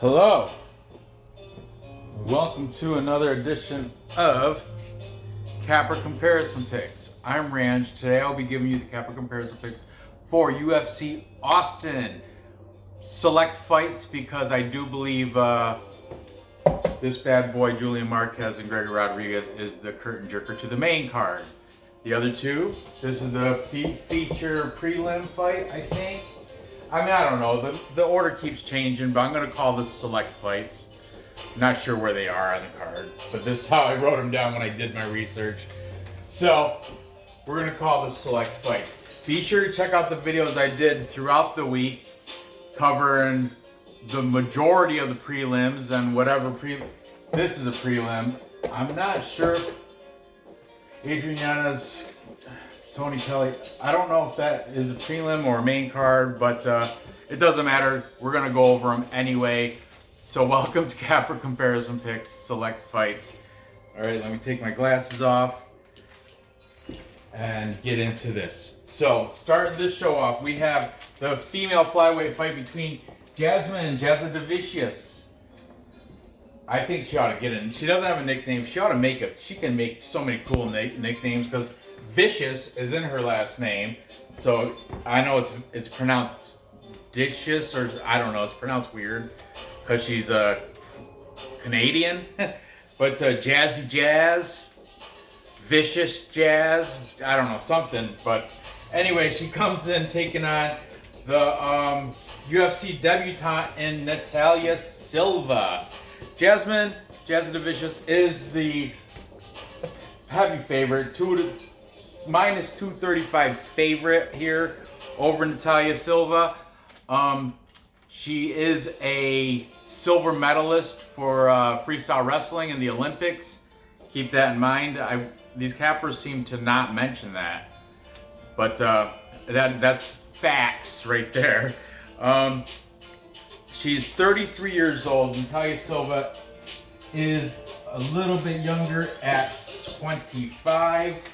Hello, welcome to another edition of Capper Comparison Picks. I'm Ranj. Today I'll be giving you the Capper Comparison Picks for UFC Austin. Select fights because I do believe this bad boy Julian Marquez and Gregory Rodriguez is the curtain jerker to the main card. The other two, this is the feature prelim fight, I think. I mean, I don't know. The order keeps changing, but I'm going to call this select fights. Not sure where they are on the card, but this is how I wrote them down when I did my research. So, we're going to call this select fights. Be sure to check out the videos I did throughout the week covering the majority of the prelims and whatever this is a prelim. I'm not sure if Adrian, Yanez, Tony, Kelley, I don't know if that is a prelim or a main card, but it doesn't matter. We're going to go over them anyway. So welcome to Capper Comparison Picks, Select Fights. All right, let me take my glasses off and get into this. So starting this show off, we have the female flyweight fight between Jasmine and Jasudavicius. I think she ought to get in. She doesn't have a nickname. She ought to make it. She can make so many cool nicknames because Vicious is in her last name, so I know it's pronounced Dicious, or I don't know, it's pronounced weird because she's a Canadian. But Jazzy Jazz, Vicious Jazz, I don't know, something. But anyway, she comes in taking on the UFC debutante in Natália Silva. Jasmine Jasudavicius is the heavy favorite, minus 235 favorite here over Natália Silva. She is a silver medalist for freestyle wrestling in the Olympics. Keep that in mind. These cappers seem to not mention that, but that's facts right there. She's 33 years old. Natália Silva is a little bit younger at 25.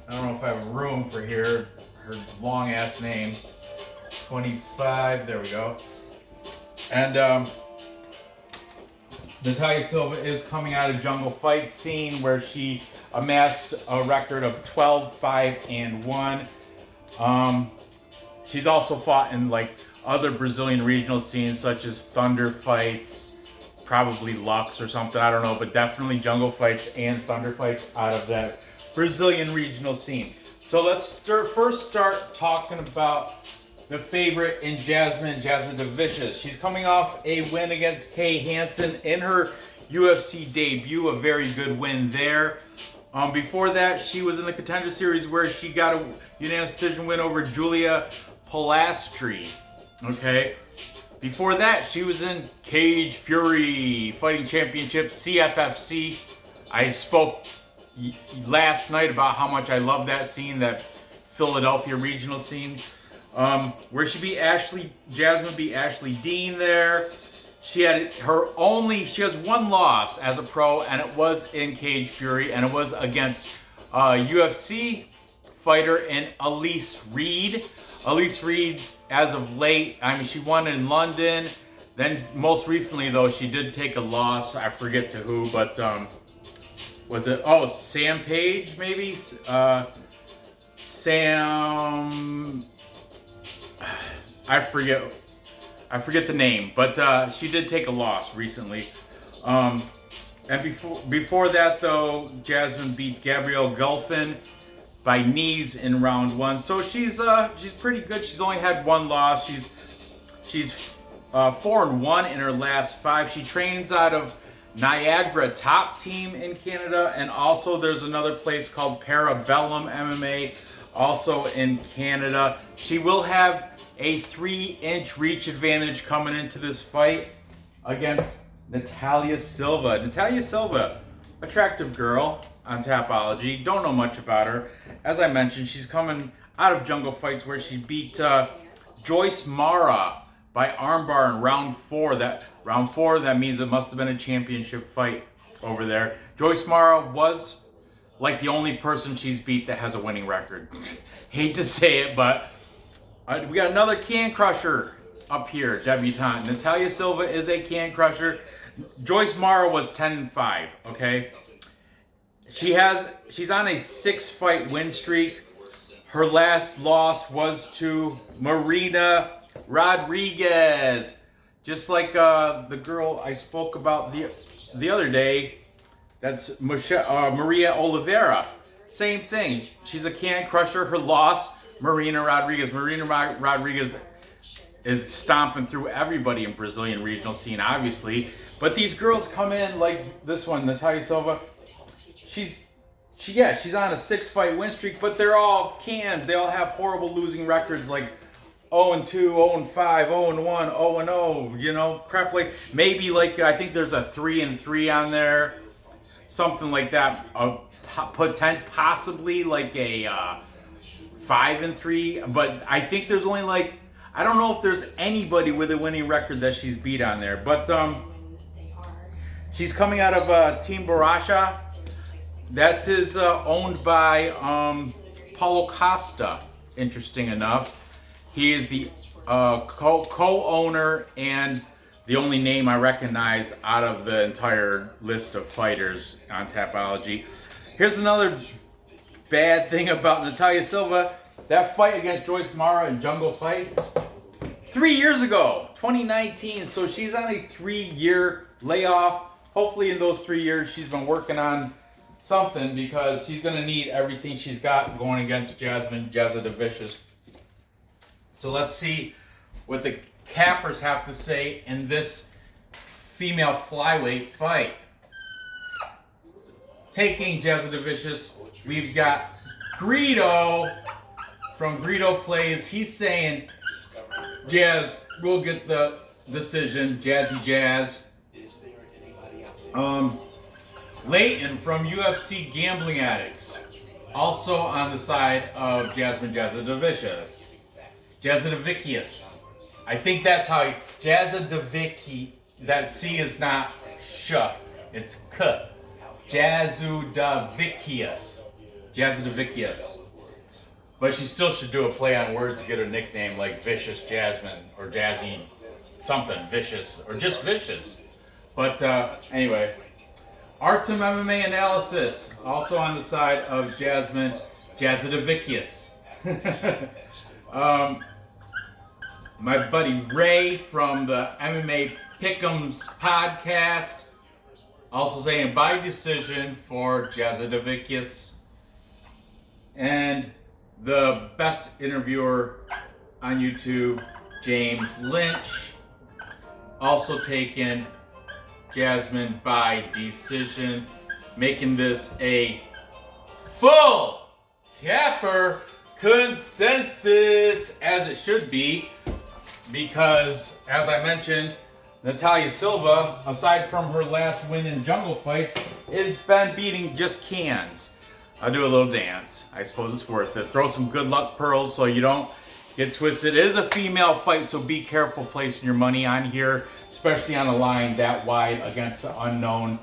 I don't know if I have room for her long ass name. 25, there we go. And Natália Silva is coming out of jungle fight scene where she amassed a record of 12-5-1. She's also fought in like other Brazilian regional scenes such as Thunder fights, probably Lux or something, I don't know, but definitely jungle fights and Thunder fights out of that Brazilian regional scene. So let's first start talking about the favorite in Jasmine Jasudavicius. She's coming off a win against Kay Hansen in her UFC debut, a very good win there. Before that, she was in the Contender Series where she got a unanimous decision win over Julia Polastri. Okay. Before that, she was in Cage Fury Fighting Championship, CFFC. I spoke last night about how much I love that scene, that Philadelphia regional scene, where Jasmine beat Ashley Dean there. She has one loss as a pro, and it was in Cage Fury, and it was against UFC fighter in Elise Reed. Elise Reed, as of late, I mean, she won in London. Then most recently, though, she did take a loss. I forget to who, but was it? Oh, Sam Page, maybe? Sam. I forget the name, but she did take a loss recently. And before that, though, Jasmine beat Gabrielle Gulfin by knees in round 1. So she's pretty good. She's only had one loss. She's 4-1 in her last 5. She trains out of Niagara Top Team in Canada, and also there's another place called Parabellum MMA, also in Canada. She will have a 3-inch reach advantage coming into this fight against Natália Silva. Natália Silva, attractive girl on Tapology. Don't know much about her. As I mentioned, she's coming out of jungle fights where she beat Joyce Mara by armbar in round 4. That means it must have been a championship fight over there. Joyce Mara was like the only person she's beat that has a winning record. Hate to say it, but we got another can crusher up here, debutante. Natália Silva is a can crusher. Joyce Mara was 10-5, okay? She's on a 6-fight win streak. Her last loss was to Marina Rodriguez. Just like the girl I spoke about the other day, that's Maria Oliveira. Same thing. She's a can crusher. Her loss, Marina Rodriguez. Marina Rodriguez is stomping through everybody in Brazilian regional scene, obviously. But these girls come in like this one, Natália Silva. She's on a 6-fight win streak, but they're all cans. They all have horrible losing records like 0-2, 0-5, 0-1, 0-0, you know, crap like maybe like I think there's a 3-3 on there, something like that. Possibly like a 5-3, but I think there's only like I don't know if there's anybody with a winning record that she's beat on there. But she's coming out of Team Baracha. That is owned by Paulo Costa. Interesting enough. He is the co-owner and the only name I recognize out of the entire list of fighters on Tapology. Here's another bad thing about Natália Silva. That fight against Joyce Mara in Jungle Fights, 3 years ago, 2019. So she's on a 3-year layoff. Hopefully in those 3 years she's been working on something because she's going to need everything she's got going against Jasmine Jasudavicius. So let's see what the cappers have to say in this female flyweight fight. Taking Jasudavicius, we've got Greedo from Greedo Plays. He's saying Jazz will get the decision. Jazzy Jazz. Leighton from UFC Gambling Addicts, also on the side of Jasmine Jasudavicius. Jasudavicius. I think that's how Jasudavicius. That C is not sh, it's k. Jasudavicius. Jasudavicius. But she still should do a play on words to get her nickname like Vicious Jasmine or Jazzy something, Vicious, or just Vicious. But anyway, Artem MMA Analysis, also on the side of Jasmine Jasudavicius. My buddy Ray from the MMA Pick'ems podcast, also saying by decision for Jasudavicius. And the best interviewer on YouTube, James Lynch, also taking Jasmine by decision, making this a full capper consensus, as it should be, because, as I mentioned, Natália Silva, aside from her last win in Jungle Fights, has been beating just cans. I'll do a little dance. I suppose it's worth it. Throw some good luck pearls so you don't get twisted. It is a female fight, so be careful placing your money on here, especially on a line that wide against an unknown,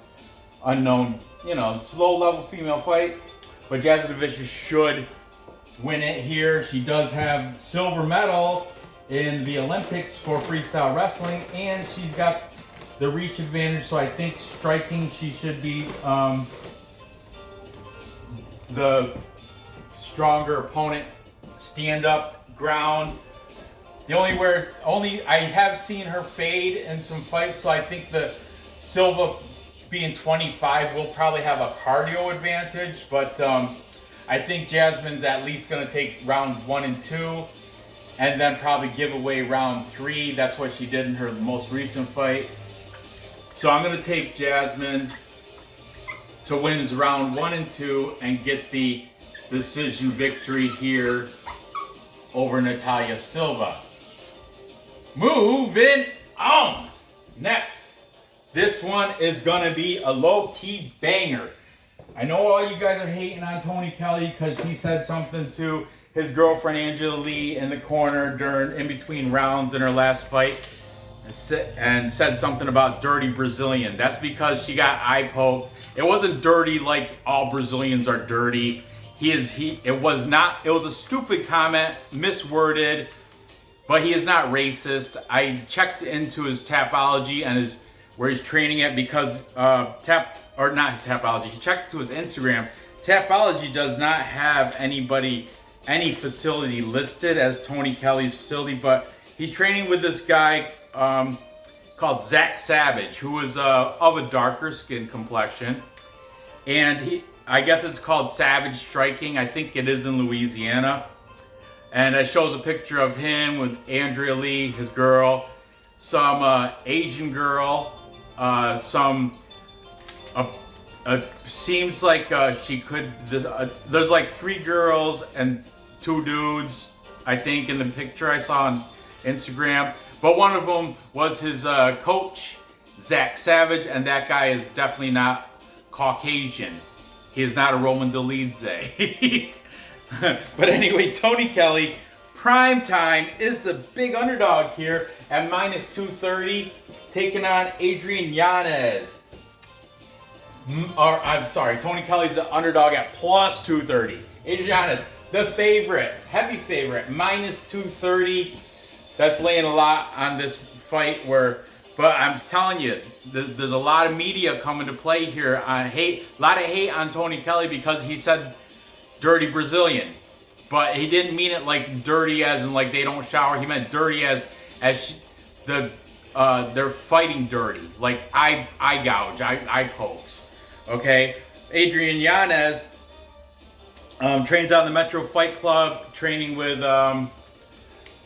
you know, slow level female fight. But Jasudavicius should win it here. She does have silver medal in the Olympics for freestyle wrestling, and she's got the reach advantage, so I think striking she should be the stronger opponent. Stand up, ground. The only I have seen her fade in some fights, so I think the Silva being 25 will probably have a cardio advantage, but I think Jasmine's at least going to take round 1 and 2, and then probably give away round 3. That's what she did in her most recent fight. So I'm going to take Jasmine to win round 1 and 2 and get the decision victory here over Natália Silva. Moving on. Next, this one is going to be a low-key banger. I know all you guys are hating on Tony Kelley because he said something to his girlfriend Angela Lee in the corner in between rounds in her last fight, and said something about dirty Brazilian. That's because she got eye poked. It wasn't dirty like all Brazilians are dirty. It was a stupid comment, misworded. but he is not racist. I checked into his Tapology and where he's training at because not his Tapology. He checked to his Instagram. Tapology does not have any facility listed as Tony Kelley's facility, but he's training with this guy called Zach Savage, who is of a darker skin complexion, and I guess it's called Savage Striking. I think it is in Louisiana. And it shows a picture of him with Andrea Lee, his girl, some Asian girl, seems like there's like 3 girls and 2 dudes, I think, in the picture I saw on Instagram. But one of them was his coach, Zach Savage, and that guy is definitely not Caucasian. He is not a Roman Dolidze. But anyway, Tony Kelley, prime time, is the big underdog here at -230, taking on Adrian Yanez. I'm sorry, Tony Kelley's the underdog at +230. Adrian Yanez, the favorite, heavy favorite, -230. That's laying a lot on this fight but I'm telling you, there's a lot of media coming to play here. A lot of hate on Tony Kelley because he said dirty Brazilian, but he didn't mean it like dirty as in like they don't shower. He meant dirty as they're fighting dirty, like eye gouge, eye pokes. Okay, Adrian Yanez trains out in the Metro Fight Club, training with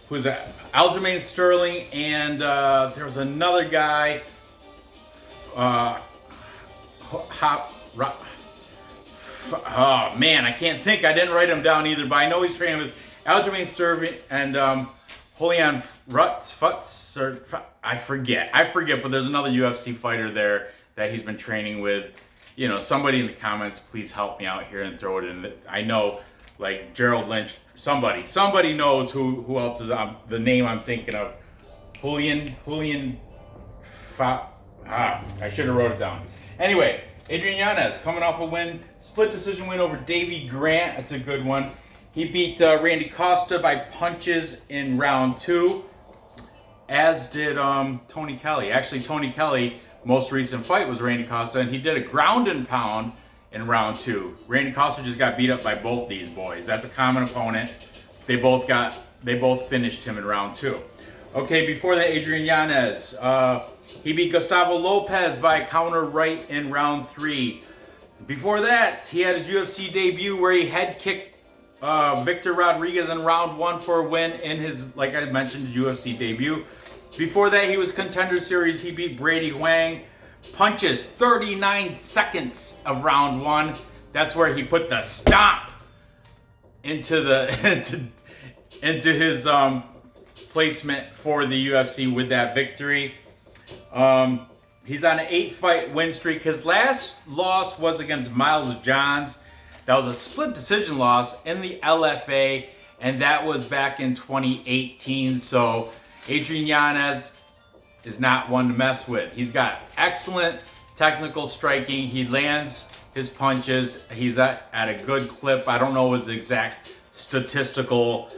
who's that? Aljamain Sterling, and there was another guy. Oh man, I can't think. I didn't write him down either, but I know he's training with Aljamain Sterling and Julian Futz, or I forget, but there's another UFC fighter there that he's been training with. You know, somebody in the comments, please help me out here and throw it in. I know, like Gerald Lynch, somebody knows who else is the name I'm thinking of. Julian. I should have wrote it down. Anyway, Adrian Yanez coming off a split decision win over Davey Grant. That's a good one. He beat Randy Costa by punches in round 2, as did Tony Kelley. Actually, Tony Kelley, most recent fight was Randy Costa, and he did a ground and pound in round 2. Randy Costa just got beat up by both these boys. That's a common opponent. They both finished him in round 2. Okay, before that, Adrian Yanez, he beat Gustavo Lopez by counter right in round 3. Before that, he had his UFC debut where he head kicked Victor Rodriguez in round 1 for a win in his, like I mentioned, UFC debut. Before that, he was Contender Series. He beat Brady Wang. Punches 39 seconds of round 1. That's where he put the stomp into his placement for the UFC with that victory. He's on an 8-fight win streak. His last loss was against Miles Johns. That was a split decision loss in the LFA, and that was back in 2018. So Adrian Yanez is not one to mess with. He's got excellent technical striking. He lands his punches. He's at a good clip. I don't know his exact statistical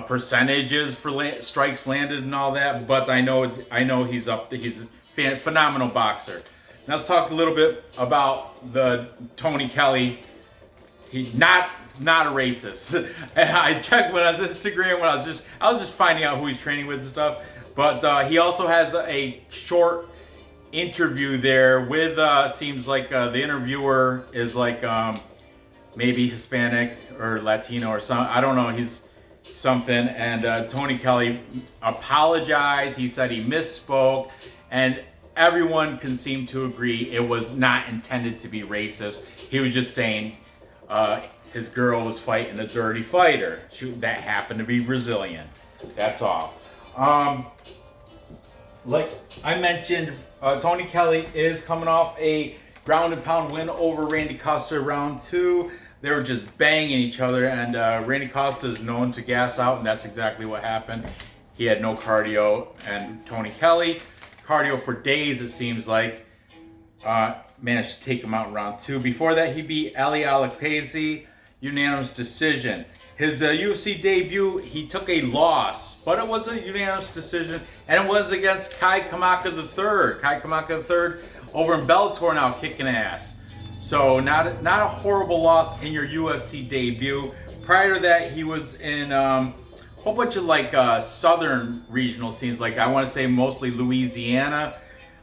percentages for strikes landed and all that, but I know he's up there. He's a phenomenal boxer. Now let's talk a little bit about the Tony Kelley. He's not a racist. I checked when I was Instagram when I was just finding out who he's training with and stuff. But he also has a short interview there with seems like the interviewer is like maybe Hispanic or Latino or something. I don't know. He's something. And Tony Kelley apologized. He said he misspoke, and everyone can seem to agree it was not intended to be racist. He was just saying his girl was fighting a dirty fighter that happened to be Brazilian. That's all. Like I mentioned, Tony Kelley is coming off a ground and pound win over Randy Costa round 2. They were just banging each other, and Randy Costa is known to gas out, and that's exactly what happened. He had no cardio, and Tony Kelley, cardio for days it seems like, managed to take him out in round 2. Before that, he beat Ali Alakazi. unanimous decision. His UFC debut, he took a loss, but it was a unanimous decision, and it was against Kai Kamaka III. Kai Kamaka III over in Bellator now, kicking ass. So not a horrible loss in your UFC debut. Prior to that, he was in a whole bunch of like southern regional scenes, like I want to say mostly Louisiana,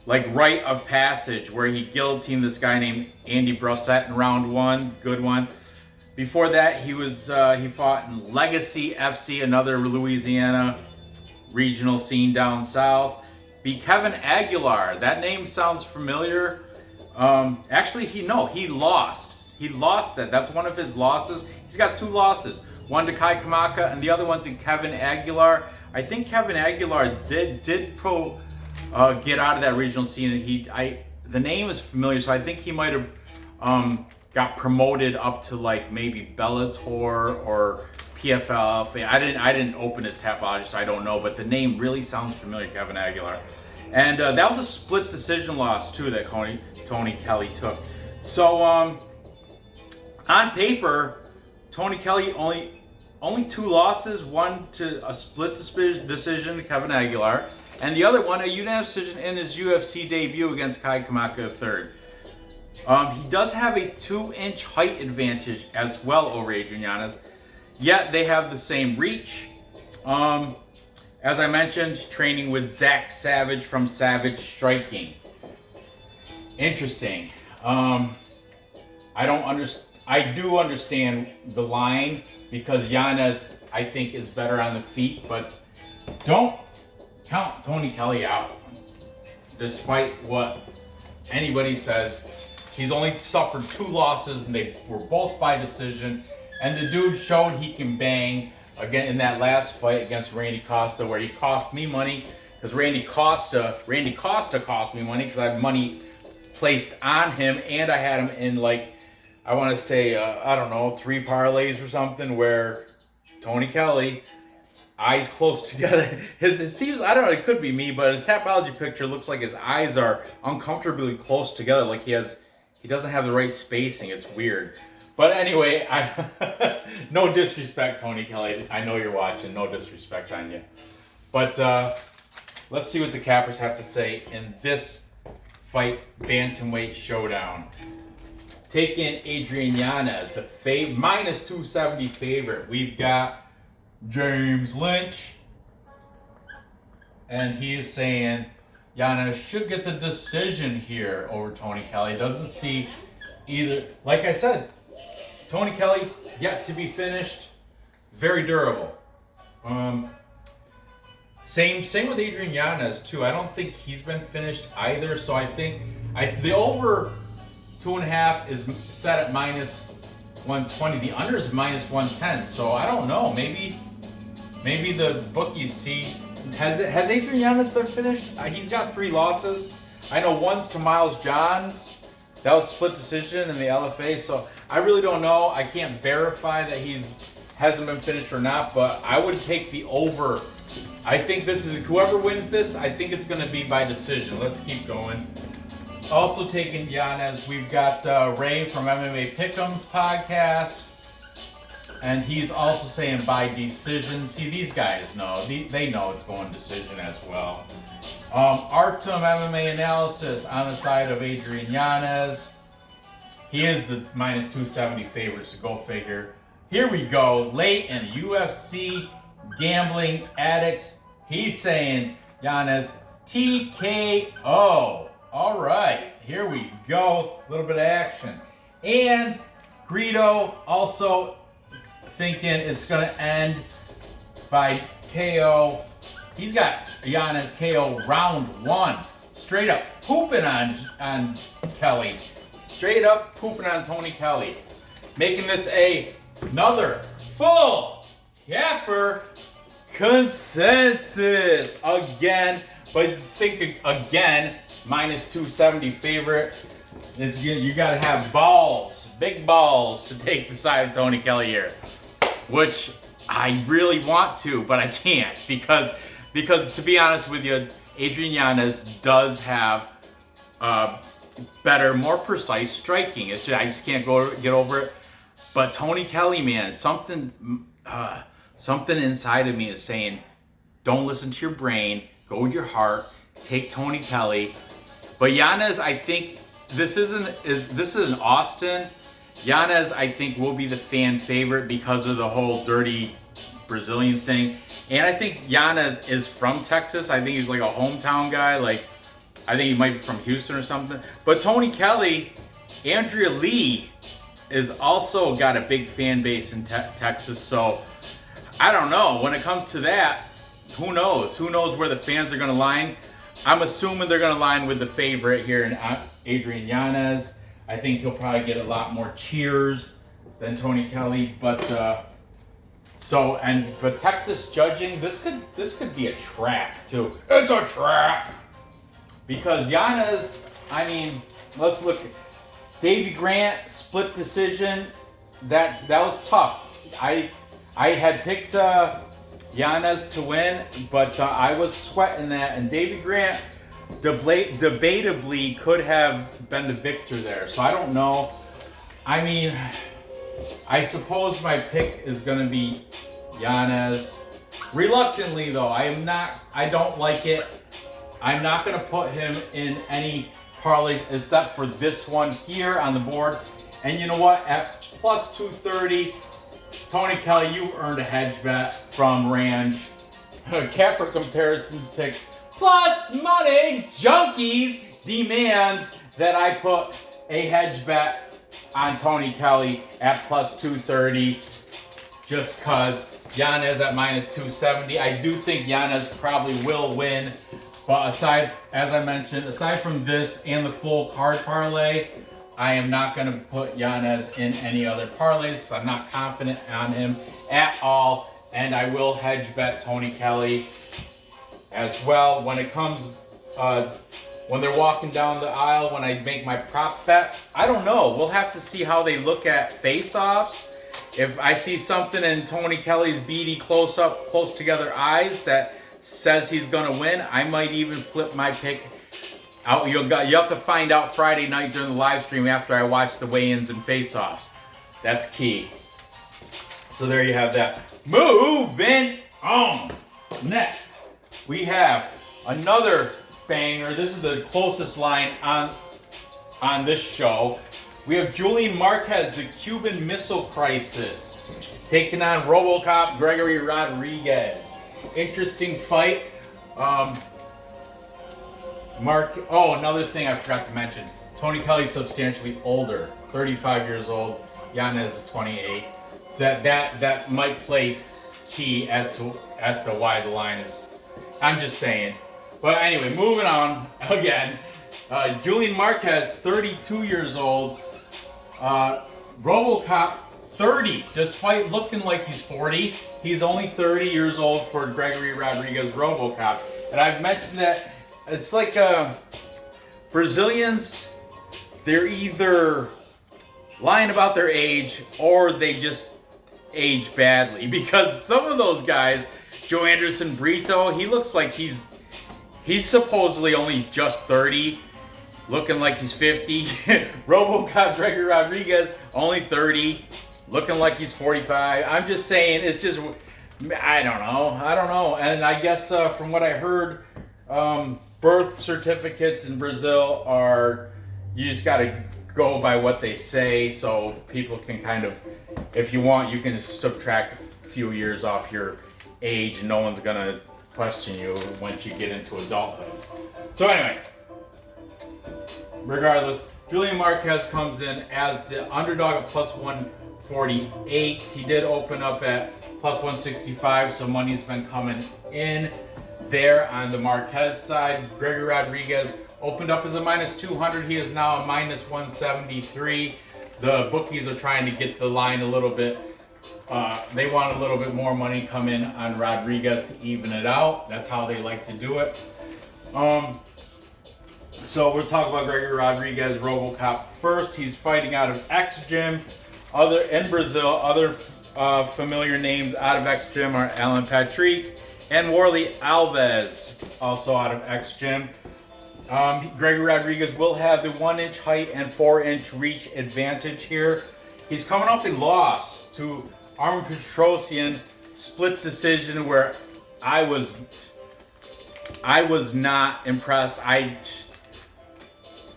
like Rite of Passage, where he guillotined this guy named Andy Brosset in round 1, good one. Before that, he fought in Legacy FC, another Louisiana regional scene down south. Beat Kevin Aguilar. That name sounds familiar. Actually, he lost. He lost that. That's one of his losses. He's got 2 losses. One to Kai Kamaka and the other one to Kevin Aguilar. I think Kevin Aguilar did get out of that regional scene, and the name is familiar, so I think he might have got promoted up to like maybe Bellator or PFL. I didn't open his Tapology, so I don't know, but the name really sounds familiar, Kevin Aguilar. And that was a split decision loss too that Tony Kelley took. So on paper, Tony Kelley only 2 losses, one to a split decision to Kevin Aguilar, and the other one a unanimous decision in his UFC debut against Kai Kamaka III. He does have a 2-inch height advantage as well over Adrian Yanez, yet they have the same reach. As I mentioned, training with Zach Savage from Savage Striking. Interesting. I do understand the line because Yanez, I think, is better on the feet, but don't count Tony Kelley out. Despite what anybody says, he's only suffered 2 losses, and they were both by decision. And the dude showed he can bang again in that last fight against Randy Costa, where he cost me money because Randy Costa cost me money because I had money placed on him, and I had him in like, I want to say, I don't know, 3 parlays or something, where Tony Kelley, eyes close together. It seems, I don't know, it could be me, but his Tapology picture looks like his eyes are uncomfortably close together, like he doesn't have the right spacing. It's weird. But anyway, no disrespect, Tony Kelley. I know you're watching. No disrespect on you. But let's see what the cappers have to say in this fight bantamweight showdown. Taking Adrian Yanez, the minus 270 favorite. We've got James Lynch, and he is saying Yanez should get the decision here over Tony Kelley. Doesn't see either. Like I said, Tony Kelley yet to be finished. Very durable. Same with Adrian Yanez too. I don't think he's been finished either. So I think the over 2.5 is set at minus 120. The under is minus 110. So I don't know. Maybe the bookies see. Has Adrian Yanez been finished? He's got 3 losses. I know one's to Miles Johns. That was split decision in the LFA. So I really don't know. I can't verify that he hasn't been finished or not. But I would take the over. I think this is, whoever wins this, I think it's going to be by decision. Let's keep going. Also taking Yanez, we've got Ray from MMA Pick'ems podcast. And he's also saying by decision. See, these guys know. They know it's going decision as well. Artem MMA Analysis on the side of Adrian Yanez. He is the minus 270 favorite, so go figure. Here we go. Late in UFC Gambling Addicts. He's saying Yanez TKO. All right, here we go. A little bit of action. And Greedo also thinking it's going to end by KO. He's got Yanez KO round 1. Straight up pooping on Kelley. Straight up pooping on Tony Kelley. Making this another full capper consensus again. But think again, minus 270 favorite. You got to have balls, big balls, to take the side of Tony Kelley here. Which I really want to, but I can't because to be honest with you, Adrian Yanez does have better, more precise striking. It's just, I just can't get over it. But Tony Kelley, man, something inside of me is saying, don't listen to your brain, go with your heart, take Tony Kelley. But Yanez, I think this is in Austin. Yanez, I think, will be the fan favorite because of the whole dirty Brazilian thing. And I think Yanez is from Texas. I think he's like a hometown guy. Like, I think he might be from Houston or something. But Tony Kelley, Andrea Lee is also got a big fan base in Texas. So I don't know. When it comes to that, who knows? Who knows where the fans are going to line? I'm assuming they're going to line with the favorite here in Adrian Yanez. I think he'll probably get a lot more cheers than Tony Kelley. But Texas judging, this could be a trap too. It's a trap because Yanez. I mean, let's look. Davey Grant split decision. That was tough. I had picked Yanez to win, but I was sweating that, and Davey Grant debatably could have been the victor there. So I don't know. I mean, I suppose my pick is going to be Yanez. Reluctantly, though, I don't like it. I'm not going to put him in any parlays except for this one here on the board. And you know what? At plus 230, Tony Kelley, you earned a hedge bet from Ranch. Capper comparison picks plus money junkies demands that I put a hedge bet on Tony Kelley at plus 230 just because Yanez at minus 270. I do think Yanez probably will win, but aside from this and the full card parlay, I am not going to put Yanez in any other parlays because I'm not confident on him at all. And I will hedge bet Tony Kelley as well. When it comes, when they're walking down the aisle, when I make my prop bet, I don't know. We'll have to see how they look at face-offs. If I see something in Tony Kelley's beady close together eyes that says he's going to win, I might even flip my pick out. You have to find out Friday night during the live stream after I watch the weigh-ins and face-offs. That's key. So there you have that. Moving on. Next, we have another banger. This is the closest line on this show. We have Julian Marquez, the Cuban Missile Crisis, taking on RoboCop Gregory Rodriguez. Interesting fight. Another thing I forgot to mention. Tony Kelley's substantially older, 35 years old. Yanez is 28. So that might play key as to why the line is. I'm just saying. But anyway, moving on again. Julian Marquez, 32 years old. RoboCop, 30. Despite looking like he's 40, he's only 30 years old for Gregory Rodriguez RoboCop. And I've mentioned that it's like Brazilians, they're either lying about their age or they just age badly. Because some of those guys, Joe Anderson Brito, he looks like he's supposedly only just 30. Looking like he's 50. RoboCop Gregory Rodriguez, only 30. Looking like he's 45. I'm just saying, it's just, I don't know. And I guess from what I heard, birth certificates in Brazil are, you just got to go by what they say. So people can kind of, if you want, you can subtract a few years off your age and no one's going to question you once you get into adulthood. So anyway. Regardless, Julian Marquez comes in as the underdog at plus 148. He did open up at plus 165, so money's been coming in there on the Marquez side. Gregory Rodriguez opened up as a minus 200. He is now a minus 173. The bookies are trying to get the line a little bit. They want a little bit more money come in on Rodriguez to even it out. That's how they like to do it. So we'll talk about Gregory Rodriguez, RoboCop first. He's fighting out of X Gym. In Brazil, other familiar names out of X Gym are Alan Patrick and Warley Alves, also out of X Gym. Gregory Rodriguez will have the 1-inch height and 4-inch reach advantage here. He's coming off a loss to Armen Petrosyan, split decision where I was not impressed. I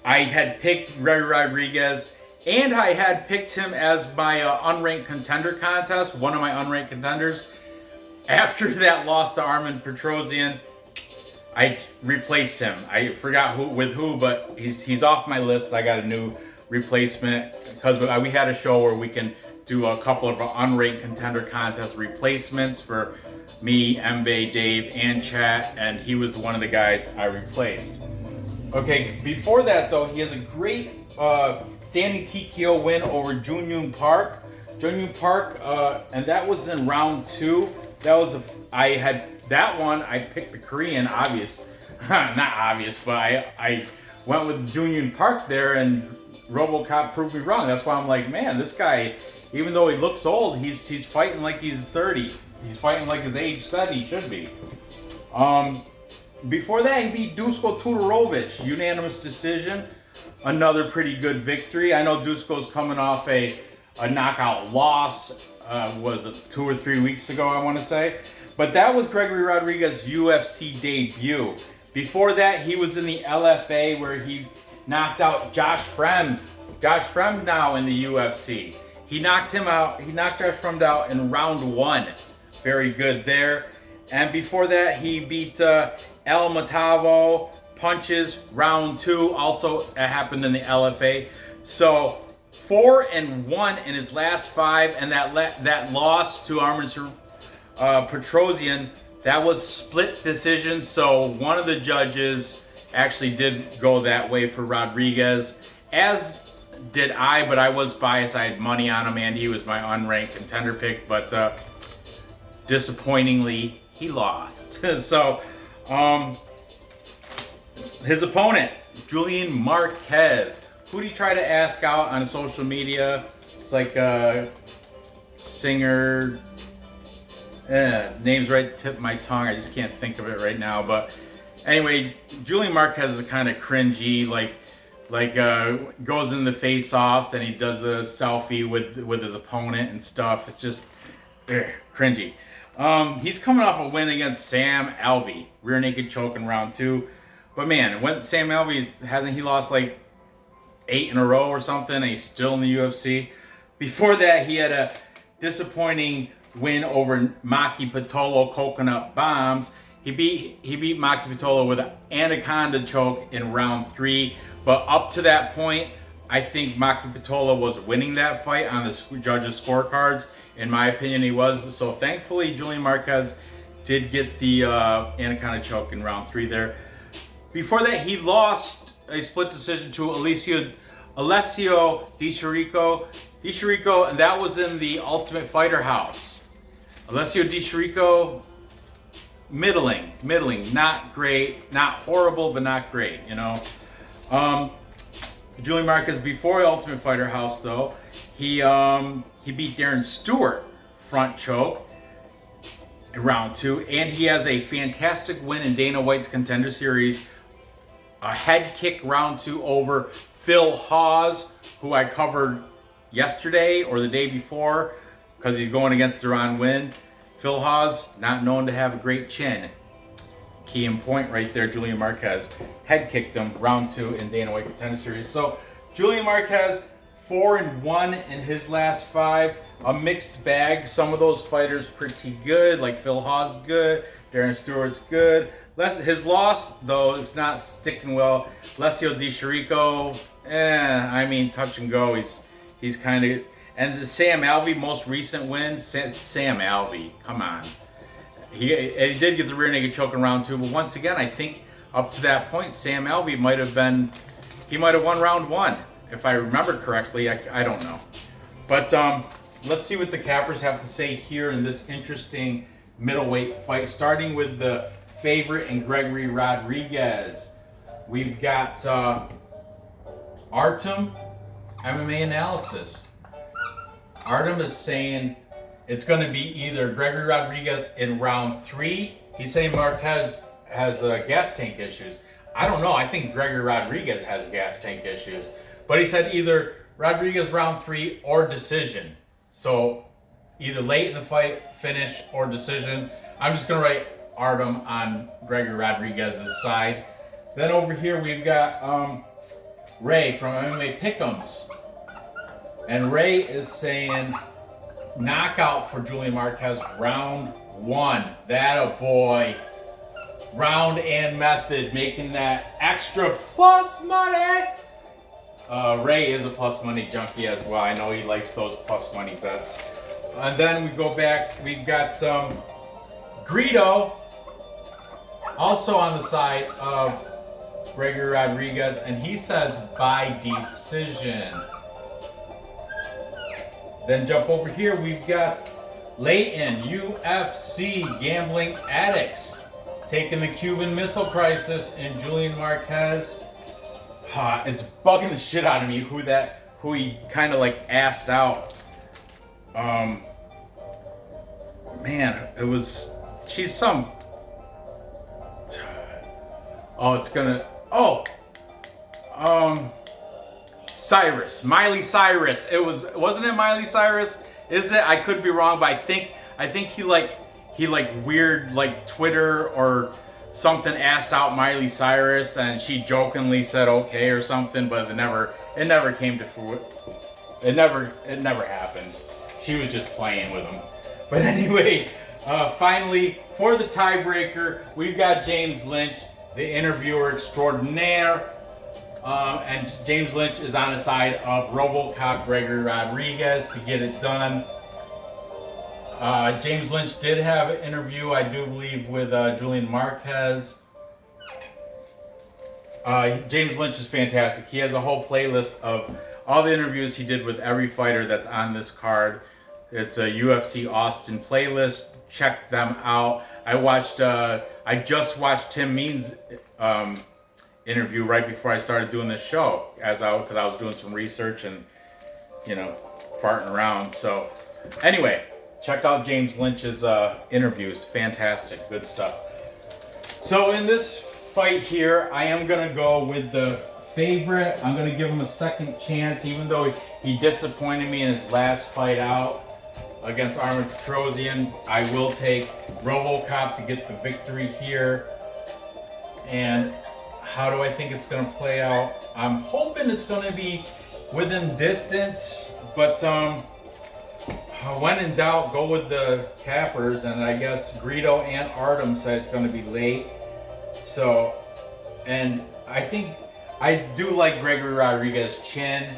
had picked Gregory Rodriguez, and I had picked him as my unranked contender contest, one of my unranked contenders. After that loss to Armen Petrosyan, I replaced him. I forgot who, but he's off my list. I got a new replacement because we had a show where we can do a couple of unranked contender contest replacements for me, Mbae, Dave, and Chat, and he was one of the guys I replaced. Okay, before that though, he has a great standing TKO win over Julian Park. And that was in round 2. I had that one. I picked the Korean, obvious, not obvious, but I went with Julian Park there, and RoboCop proved me wrong. That's why I'm like, man, this guy, even though he looks old, he's fighting like he's 30. He's fighting like his age said he should be. Before that, he beat Dusko Tudorovic, unanimous decision. Another pretty good victory. I know Dusko's coming off a knockout loss. Was it 2 or 3 weeks ago, I want to say. But that was Gregory Rodriguez's UFC debut. Before that, he was in the LFA where he knocked out Josh Fremd. Josh Fremd now in the UFC. He knocked him out. He knocked Josh Fremd out in round 1. Very good there. And before that, he beat El Matavo, punches, round 2. Also, it happened in the LFA. So 4-1 in his last 5, and that loss to Armen Petrosyan, that was split decision. So one of the judges actually did go that way for Rodriguez, as did I, but I was biased. I had money on him, and he was my unranked contender pick, but disappointingly, he lost. So his opponent, Julian Marquez. Who did he try to ask out on social media? It's like a singer. Name's right tip of my tongue. I just can't think of it right now. But anyway, Julian Marquez is kind of cringy. Like goes in the face-offs and he does the selfie with his opponent and stuff. It's just cringy. He's coming off a win against Sam Alvey, rear naked choke in round 2. But man, when Sam Alvey hasn't he lost like 8 in a row or something, and he's still in the UFC. Before that, he had a disappointing win over Maki Pitolo, coconut bombs. He beat Maki Pitolo with an anaconda choke in round 3. But up to that point, I think Maki Pitolo was winning that fight on the judges' scorecards. In my opinion, he was. So thankfully, Julian Marquez did get the anaconda choke in round 3 there. Before that, he lost a split decision to Alessio Di Chirico, and that was in the Ultimate Fighter house. Alessio Di Chirico, middling, not great, not horrible, but not great, you know. Julian Marquez, before the Ultimate Fighter house though, he beat Darren Stewart, front choke in round 2, and he has a fantastic win in Dana White's Contender Series. A head kick round 2 over Phil Hawes, who I covered yesterday or the day before because he's going against Duran Win. Phil Hawes, not known to have a great chin. Key in point right there, Julian Marquez. Head kicked him round 2 in Dana White Contender Series. So Julian Marquez, 4-1 in his last 5. A mixed bag. Some of those fighters pretty good, like Phil Hawes is good, Darren Stewart's good. His loss, though, is not sticking well. Alessio Di Chirico, I mean, touch and go. He's kind of... And the Sam Alvey, most recent win, Sam Alvey, come on. He did get the rear naked choke in round 2, but once again, I think up to that point, Sam Alvey might have won round 1, if I remember correctly. I don't know. But let's see what the cappers have to say here in this interesting middleweight fight, starting with the favorite in Gregory Rodriguez. We've got Artem MMA Analysis. Artem is saying it's going to be either Gregory Rodriguez in round 3. He's saying Marquez has gas tank issues. I don't know. I think Gregory Rodriguez has gas tank issues. But he said either Rodriguez round 3 or decision. So either late in the fight, finish, or decision. I'm just going to write Artem on Gregory Rodriguez's side. Then over here we've got Ray from MMA Pick'ems. And Ray is saying knockout for Julian Marquez round 1. That a boy. Round and method, making that extra plus money. Ray is a plus money junkie as well. I know he likes those plus money bets. And then we go back, we've got Greedo, also on the side of Gregory Rodriguez, and he says by decision. Then jump over here, we've got Leighton, UFC Gambling Addicts, taking the Cuban Missile Crisis, and Julian Marquez. It's bugging the shit out of me who he kind of like asked out. Man, it was, she's some, Cyrus, Miley Cyrus. Wasn't it Miley Cyrus? Is it? I could be wrong, but I think he weird like Twitter or something asked out Miley Cyrus, and she jokingly said okay or something, but it never came to fruition. It never happened. She was just playing with him. But anyway, finally for the tiebreaker, we've got James Lynch, the interviewer extraordinaire, and James Lynch is on the side of RoboCop Gregory Rodriguez to get it done. James Lynch did have an interview, I do believe, with Julian Marquez. James Lynch is fantastic. He has a whole playlist of all the interviews he did with every fighter that's on this card. It's a UFC Austin playlist. Check them out. I just watched Tim Mean's interview right before I started doing this show, because I was doing some research and farting around. So anyway, check out James Lynch's interviews. Fantastic, good stuff. So in this fight here, I am gonna go with the favorite. I'm gonna give him a second chance, even though he disappointed me in his last fight out against Armin Petrosian. I will take RoboCop to get the victory here. And how do I think it's gonna play out? I'm hoping it's gonna be within distance, but when in doubt, go with the cappers, and I guess Greedo and Artem said it's gonna be late. So, and I do like Gregory Rodriguez's chin.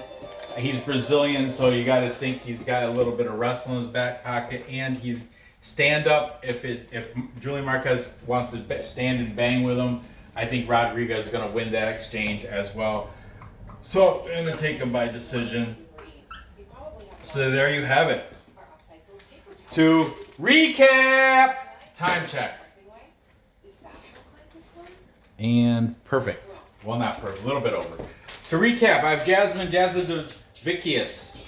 He's Brazilian, so you got to think he's got a little bit of wrestling in his back pocket, and he's stand up. If Julian Marquez wants to stand and bang with him, I think Rodriguez is going to win that exchange as well. So I'm going to take him by decision. So there you have it. To recap, time check. And perfect. Well, not perfect, a little bit over. To recap, I have Jasmine Jasudavicius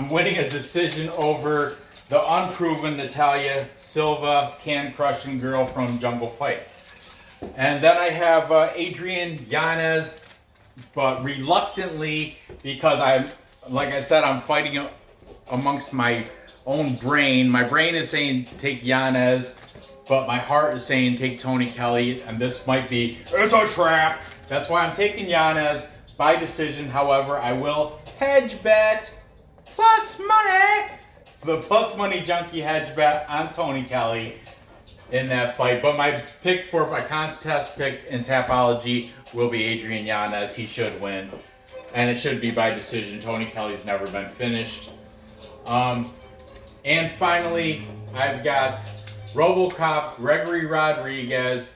winning a decision over the unproven Natália Silva, can-crushing girl from Jungle Fights. And then I have Adrian Yanez, but reluctantly, because like I said, I'm fighting amongst my own brain. My brain is saying take Yanez, but my heart is saying take Tony Kelley, and this might be, it's a trap. That's why I'm taking Yanez by decision. However, I will hedge bet plus money, the plus money junkie hedge bet on Tony Kelley in that fight. But my pick for my contest pick in Tapology will be Adrian Yanez. He should win, and it should be by decision. Tony Kelley's never been finished. And finally, I've got RoboCop Gregory Rodriguez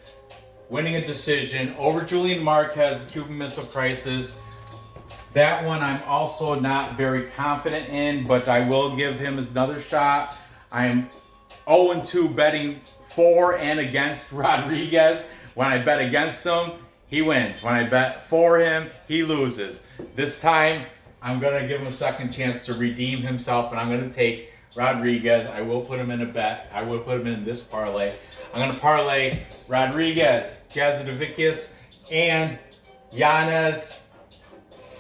winning a decision over Julian Marquez, the Cuban Missile Crisis. That one I'm also not very confident in, but I will give him another shot. I am 0-2 betting for and against Rodriguez. When I bet against him, he wins. When I bet for him, he loses. This time, I'm going to give him a second chance to redeem himself, and I'm going to take Rodriguez. I will put him in a bet. I will put him in this parlay. I'm going to parlay Rodriguez, Jasudavicius, and Yanez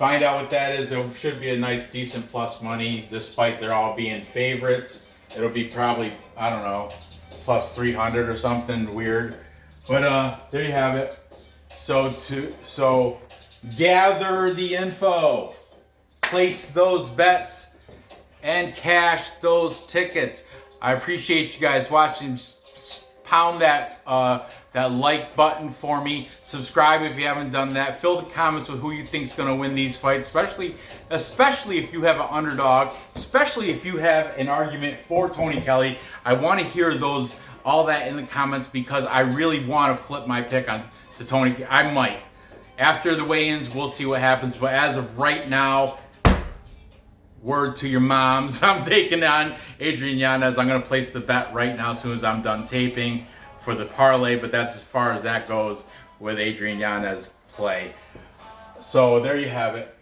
find out what that is. It should be a nice, decent plus money, despite they're all being favorites. It'll be probably, I don't know, plus 300 or something weird. But there you have it. So gather the info, place those bets, and cash those tickets. I appreciate you guys watching. Pound that that like button for me. Subscribe if you haven't done that. Fill the comments with who you think's going to win these fights, especially if you have an underdog, especially if you have an argument for Tony Kelley. I want to hear all that in the comments, because I really want to flip my pick to Tony. I might. After the weigh-ins, we'll see what happens. But as of right now, word to your moms, I'm taking on Adrian Yanez. I'm going to place the bet right now as soon as I'm done taping for the parlay, but that's as far as that goes with Adrian Yanez play. So there you have it.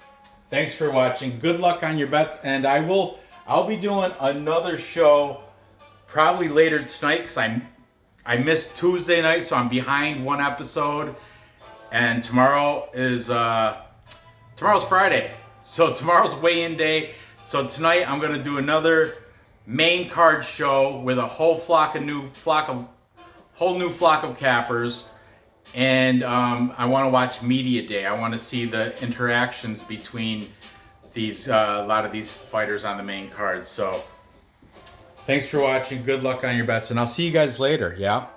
Thanks for watching. Good luck on your bets, and I'll be doing another show probably later tonight, because I missed Tuesday night, so I'm behind one episode, and tomorrow's Friday. So tomorrow's weigh-in day. So tonight I'm gonna do another main card show with a whole new flock of cappers, and I want to watch media day. I want to see the interactions between these a lot of these fighters on the main card. So thanks for watching. Good luck on your bets, and I'll see you guys later. Yeah.